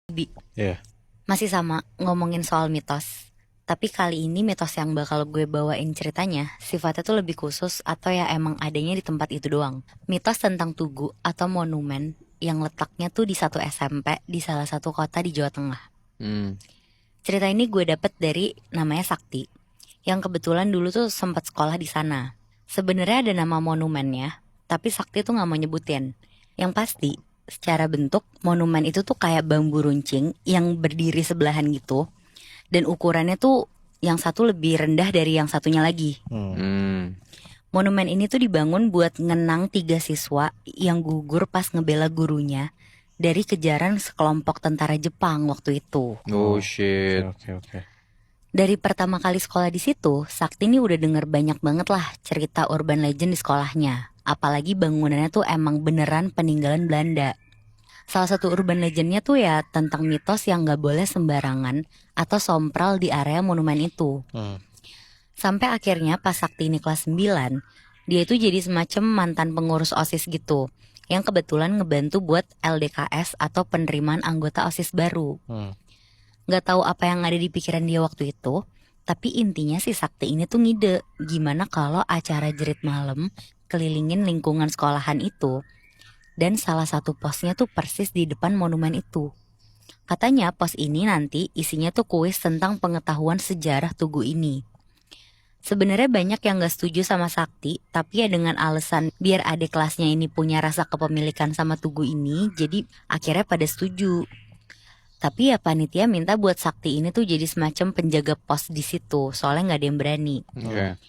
Bi, Iya. masih sama ngomongin soal mitos. Tapi kali ini mitos yang bakal gue bawain ceritanya sifatnya tuh lebih khusus atau ya emang adanya di tempat itu doang. Mitos tentang tugu atau monumen yang letaknya tuh di satu SMP di salah satu kota di Jawa Tengah. Hmm. Cerita ini gue dapet dari namanya Sakti, yang kebetulan dulu tuh sempat sekolah di sana. Sebenarnya ada nama monumennya, tapi Sakti tuh nggak mau nyebutin. Yang pasti, secara bentuk monumen itu tuh kayak bambu runcing yang berdiri sebelahan gitu, dan ukurannya tuh yang satu lebih rendah dari yang satunya lagi. Hmm. Monumen ini tuh dibangun buat ngenang 3 siswa yang gugur pas ngebela gurunya dari kejaran sekelompok tentara Jepang waktu itu. Oh shit. Oke. Dari pertama kali sekolah di situ, Sakti ini udah denger banyak banget lah cerita urban legend di sekolahnya. Apalagi bangunannya tuh emang beneran peninggalan Belanda. Salah satu urban legendnya tuh ya tentang mitos yang gak boleh sembarangan atau sompral di area monumen itu. Sampai akhirnya pas Sakti ini kelas 9, dia itu jadi semacam mantan pengurus OSIS gitu, yang kebetulan ngebantu buat LDKS atau penerimaan anggota OSIS baru. Gak tahu apa yang ada di pikiran dia waktu itu, tapi intinya si Sakti ini tuh ngide gimana kalau acara jerit malam kelilingin lingkungan sekolahan itu, dan salah satu posnya tuh persis di depan monumen itu. Katanya pos ini nanti isinya tuh kuis tentang pengetahuan sejarah tugu ini. Sebenarnya banyak yang gak setuju sama Sakti, tapi ya dengan alasan biar adik kelasnya ini punya rasa kepemilikan sama tugu ini, jadi akhirnya pada setuju. Tapi ya panitia minta buat Sakti ini tuh jadi semacam penjaga pos di situ, soalnya nggak ada yang berani. Oke.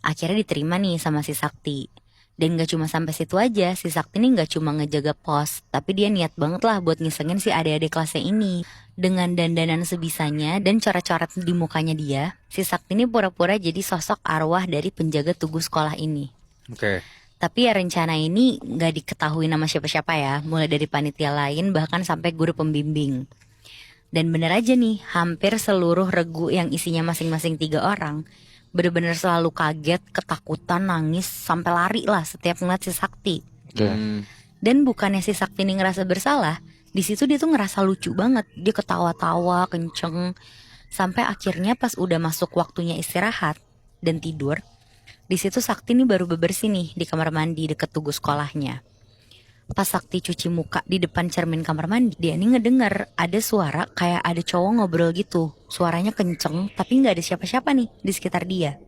Akhirnya diterima nih sama si Sakti. Dan gak cuma sampai situ aja, si Sakti ini gak cuma ngejaga pos, tapi dia niat banget lah buat ngisengin si adik-adik kelasnya ini. Dengan dandanan sebisanya dan coret-coret di mukanya dia, si Sakti ini pura-pura jadi sosok arwah dari penjaga tugu sekolah ini. Oke. Tapi ya rencana ini gak diketahui nama siapa-siapa ya, mulai dari panitia lain bahkan sampai guru pembimbing. Dan bener aja nih, hampir seluruh regu yang isinya masing-masing 3 orang bener-bener selalu kaget, ketakutan, nangis, sampai lari lah setiap ngeliat si Sakti. Dan bukannya si Sakti ini ngerasa bersalah, di situ dia tuh ngerasa lucu banget. Dia ketawa-tawa kenceng. Sampai akhirnya pas udah masuk waktunya istirahat dan tidur, di situ Sakti ini baru bebersih nih di kamar mandi deket tugu sekolahnya. Pas Sakti cuci muka di depan cermin kamar mandi, dia nih ngedenger ada suara kayak ada cowok ngobrol gitu. Suaranya kenceng, tapi gak ada siapa-siapa nih di sekitar dia.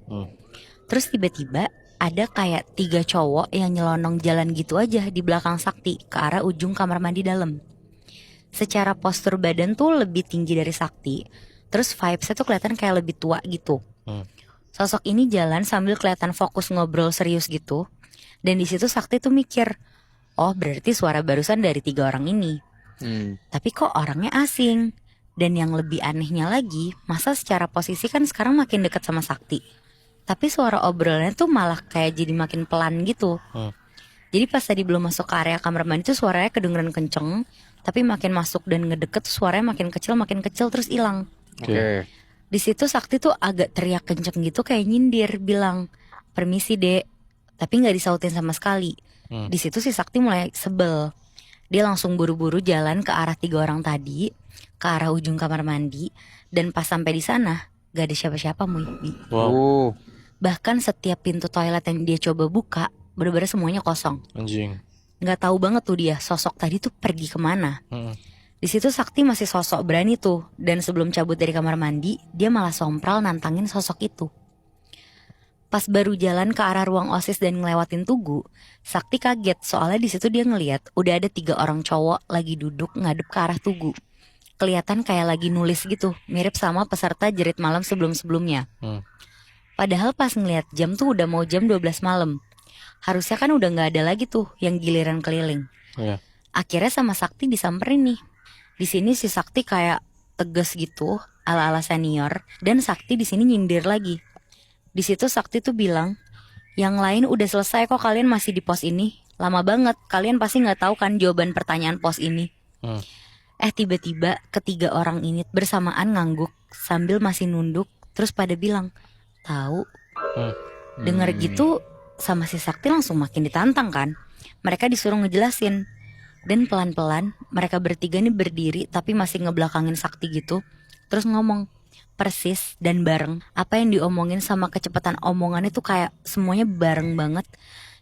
Terus tiba-tiba ada kayak 3 cowok yang nyelonong jalan gitu aja di belakang Sakti ke arah ujung kamar mandi dalam. Secara postur badan tuh lebih tinggi dari Sakti. Terus vibesnya tuh kelihatan kayak lebih tua gitu. Sosok ini jalan sambil kelihatan fokus ngobrol serius gitu. Dan di situ Sakti tuh mikir, oh berarti suara barusan dari 3 orang ini. Tapi kok orangnya asing. Dan yang lebih anehnya lagi, masa secara posisi kan sekarang makin dekat sama Sakti, tapi suara obrolannya tuh malah kayak jadi makin pelan gitu. Jadi pas tadi belum masuk ke area kamar mandi tuh suaranya kedengeran kenceng, tapi makin masuk dan ngedeket tuh suaranya makin kecil terus hilang. Oke. Di situ Sakti tuh agak teriak kenceng gitu kayak nyindir, bilang permisi dek, tapi nggak disautin sama sekali. Di situ si Sakti mulai sebel. Dia langsung buru-buru jalan ke arah 3 orang tadi, ke arah ujung kamar mandi, dan pas sampai di sana gak ada siapa-siapa Bi. Wow. Bahkan setiap pintu toilet yang dia coba buka, bener-bener semuanya kosong. Anjing. Gak tahu banget tuh dia sosok tadi tuh pergi kemana. Di situ Sakti masih sosok berani tuh, dan sebelum cabut dari kamar mandi, dia malah sompral nantangin sosok itu. Pas baru jalan ke arah ruang OSIS dan ngelewatin tugu, Sakti kaget soalnya di situ dia ngeliat udah ada 3 orang cowok lagi duduk ngadep ke arah tugu. Kelihatan kayak lagi nulis gitu, mirip sama peserta jerit malam sebelum-sebelumnya. Padahal pas ngeliat jam tuh udah mau jam 12 malam. Harusnya kan udah gak ada lagi tuh yang giliran keliling. Iya. Akhirnya sama Sakti disamperin nih. Di sini si Sakti kayak tegas gitu, ala-ala senior, dan Sakti di sini nyindir lagi. Di situ Sakti tuh bilang, yang lain udah selesai kok, kalian masih di pos ini. Lama banget, kalian pasti gak tahu kan jawaban pertanyaan pos ini. Tiba-tiba ketiga orang ini bersamaan ngangguk sambil masih nunduk, terus pada bilang, tahu. Dengar gitu sama si Sakti langsung makin ditantang kan. Mereka disuruh ngejelasin, Dan pelan-pelan mereka bertiga nih berdiri tapi masih ngebelakangin Sakti gitu. Terus ngomong persis dan bareng. Apa yang diomongin sama kecepatan omongan itu kayak semuanya bareng banget.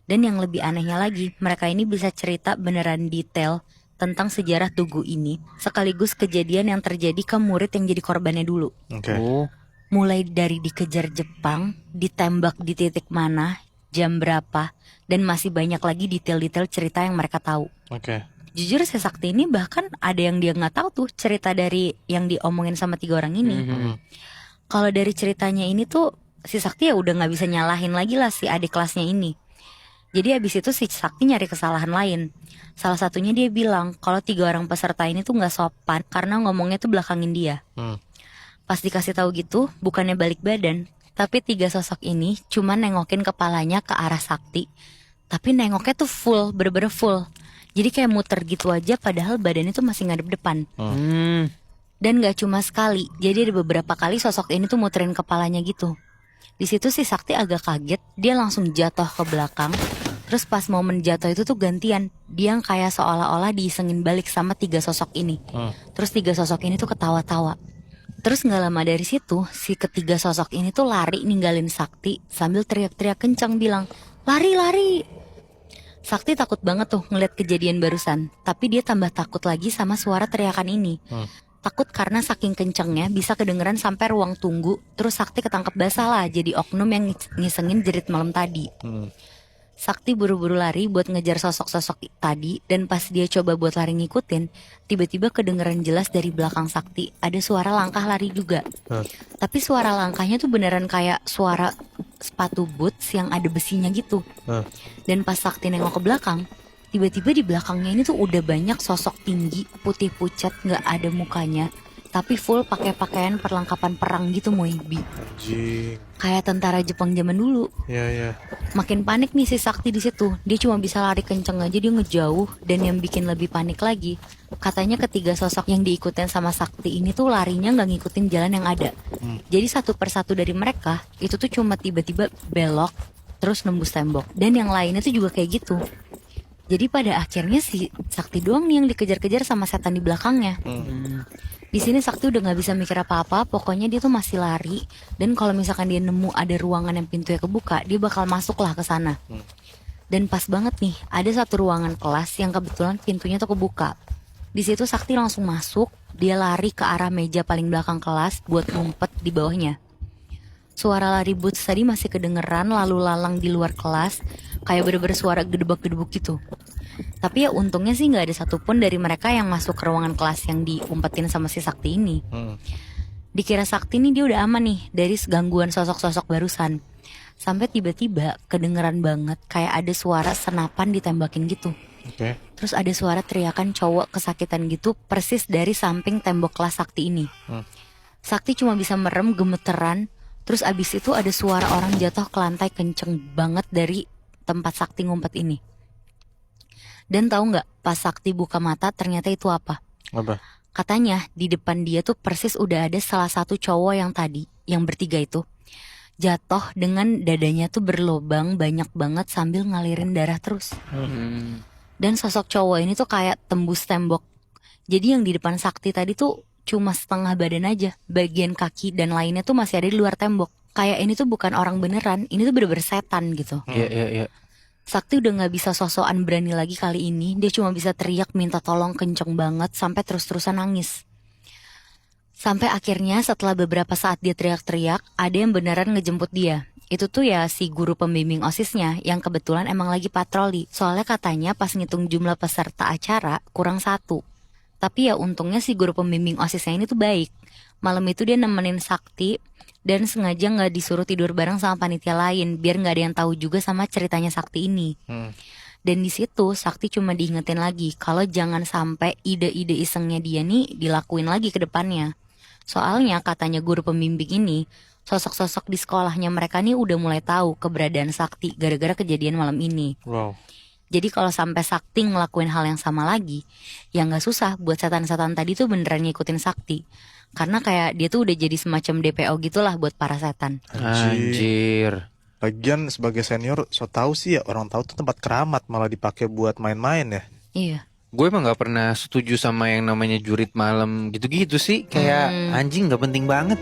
Dan yang lebih anehnya lagi, mereka ini bisa cerita beneran detail tentang sejarah Tugu ini, sekaligus kejadian yang terjadi ke murid yang jadi korbannya dulu. Oke. Oh. Mulai dari dikejar Jepang, ditembak di titik mana, jam berapa, dan masih banyak lagi detail-detail cerita yang mereka tahu. Oke. Jujur si Sakti ini bahkan ada yang dia nggak tahu tuh cerita dari yang diomongin sama 3 orang ini. Kalau dari ceritanya ini tuh si Sakti ya udah nggak bisa nyalahin lagi lah si adik kelasnya ini. Jadi abis itu si Sakti nyari kesalahan lain. Salah satunya dia bilang kalau 3 orang peserta ini tuh nggak sopan karena ngomongnya tuh belakangin dia. Pas dikasih tahu gitu, bukannya balik badan, tapi 3 sosok ini cuma nengokin kepalanya ke arah Sakti. Tapi nengoknya tuh full, bener-bener full. Jadi kayak muter gitu aja padahal badannya tuh masih ngadep depan. Dan gak cuma sekali, jadi ada beberapa kali sosok ini tuh muterin kepalanya gitu. Di situ si Sakti agak kaget, dia langsung jatuh ke belakang. Terus pas momen jatuh itu tuh gantian, dia yang kayak seolah-olah diisengin balik sama 3 sosok ini. Terus 3 sosok ini tuh ketawa-tawa. Terus gak lama dari situ, si ketiga sosok ini tuh lari ninggalin Sakti sambil teriak-teriak kencang bilang, "Lari, lari!" Sakti takut banget tuh ngeliat kejadian barusan, tapi dia tambah takut lagi sama suara teriakan ini. Takut karena saking kencengnya bisa kedengeran sampai ruang tunggu. Terus Sakti ketangkep basah lah jadi oknum yang ngisengin jerit malam tadi. Sakti buru-buru lari buat ngejar sosok-sosok tadi. Dan pas dia coba buat lari ngikutin, tiba-tiba kedengeran jelas dari belakang Sakti ada suara langkah lari juga. Tapi suara langkahnya tuh beneran kayak suara sepatu boots yang ada besinya gitu. Dan pas Sakti nengok ke belakang, tiba-tiba di belakangnya ini tuh udah banyak sosok tinggi, putih pucat, gak ada mukanya, tapi full pakai pakaian perlengkapan perang gitu, Moibi. Anjing. Kayak tentara Jepang zaman dulu. Iya. Makin panik nih si Sakti di situ. Dia cuma bisa lari kenceng aja, dia ngejauh. Dan yang bikin lebih panik lagi, katanya ketiga sosok yang diikutin sama Sakti ini tuh larinya nggak ngikutin jalan yang ada. Jadi satu persatu dari mereka itu tuh cuma tiba-tiba belok terus nembus tembok. Dan yang lainnya tuh juga kayak gitu. Jadi pada akhirnya si Sakti doang nih yang dikejar-kejar sama setan di belakangnya. Di sini Sakti udah nggak bisa mikir apa-apa, pokoknya dia tuh masih lari. Dan kalau misalkan dia nemu ada ruangan yang pintunya kebuka, dia bakal masuk lah ke sana. Dan pas banget nih, ada satu ruangan kelas yang kebetulan pintunya tuh kebuka. Di situ Sakti langsung masuk, dia lari ke arah meja paling belakang kelas buat ngumpet di bawahnya. Suara lari boots tadi masih kedengeran lalu lalang di luar kelas, kayak bener-bener suara gedebak-gedebuk gitu. Tapi ya untungnya sih gak ada satupun dari mereka yang masuk ke ruangan kelas yang diumpetin sama si Sakti ini. Dikira Sakti nih dia udah aman nih dari gangguan sosok-sosok barusan. Sampai tiba-tiba kedengeran banget kayak ada suara senapan ditembakin gitu. Oke. Terus ada suara teriakan cowok kesakitan gitu persis dari samping tembok kelas Sakti ini. Sakti cuma bisa merem gemeteran. Terus abis itu ada suara orang jatuh ke lantai kenceng banget dari tempat Sakti ngumpet ini. Dan tahu nggak, pas Sakti buka mata ternyata itu apa? Apa? Katanya di depan dia tuh persis udah ada salah satu cowok yang tadi, yang bertiga itu, jatuh dengan dadanya tuh berlobang banyak banget sambil ngalirin darah terus. Dan sosok cowok ini tuh kayak tembus tembok. Jadi yang di depan Sakti tadi tuh cuma setengah badan aja, bagian kaki dan lainnya tuh masih ada di luar tembok. Kayak ini tuh bukan orang beneran, ini tuh bener-bener setan gitu. Iya. Sakti udah gak bisa sosokan berani lagi kali ini. Dia cuma bisa teriak minta tolong kenceng banget sampai terus-terusan nangis. Sampai akhirnya setelah beberapa saat dia teriak-teriak, ada yang beneran ngejemput dia. Itu tuh ya si guru pembimbing OSISnya yang kebetulan emang lagi patroli. Soalnya katanya pas ngitung jumlah peserta acara kurang 1. Tapi ya untungnya si guru pembimbing OSISnya ini tuh baik. Malam itu dia nemenin Sakti dan sengaja gak disuruh tidur bareng sama panitia lain biar gak ada yang tahu juga sama ceritanya Sakti ini. Dan di situ Sakti cuma diingetin lagi kalau jangan sampai ide-ide isengnya dia nih dilakuin lagi ke depannya. Soalnya katanya guru pembimbing ini, sosok-sosok di sekolahnya mereka nih udah mulai tahu keberadaan Sakti gara-gara kejadian malam ini. Wow. Jadi kalau sampai Sakti ngelakuin hal yang sama lagi, ya gak susah buat setan-setan tadi tuh beneran ngikutin Sakti. Karena kayak dia tuh udah jadi semacam DPO gitulah buat para setan. Anjir. Lagian sebagai senior, so tahu sih ya orang tahu tuh tempat keramat malah dipakai buat main-main ya. Iya. Gue emang gak pernah setuju sama yang namanya jurit malam gitu-gitu sih. Kayak anjing gak penting banget.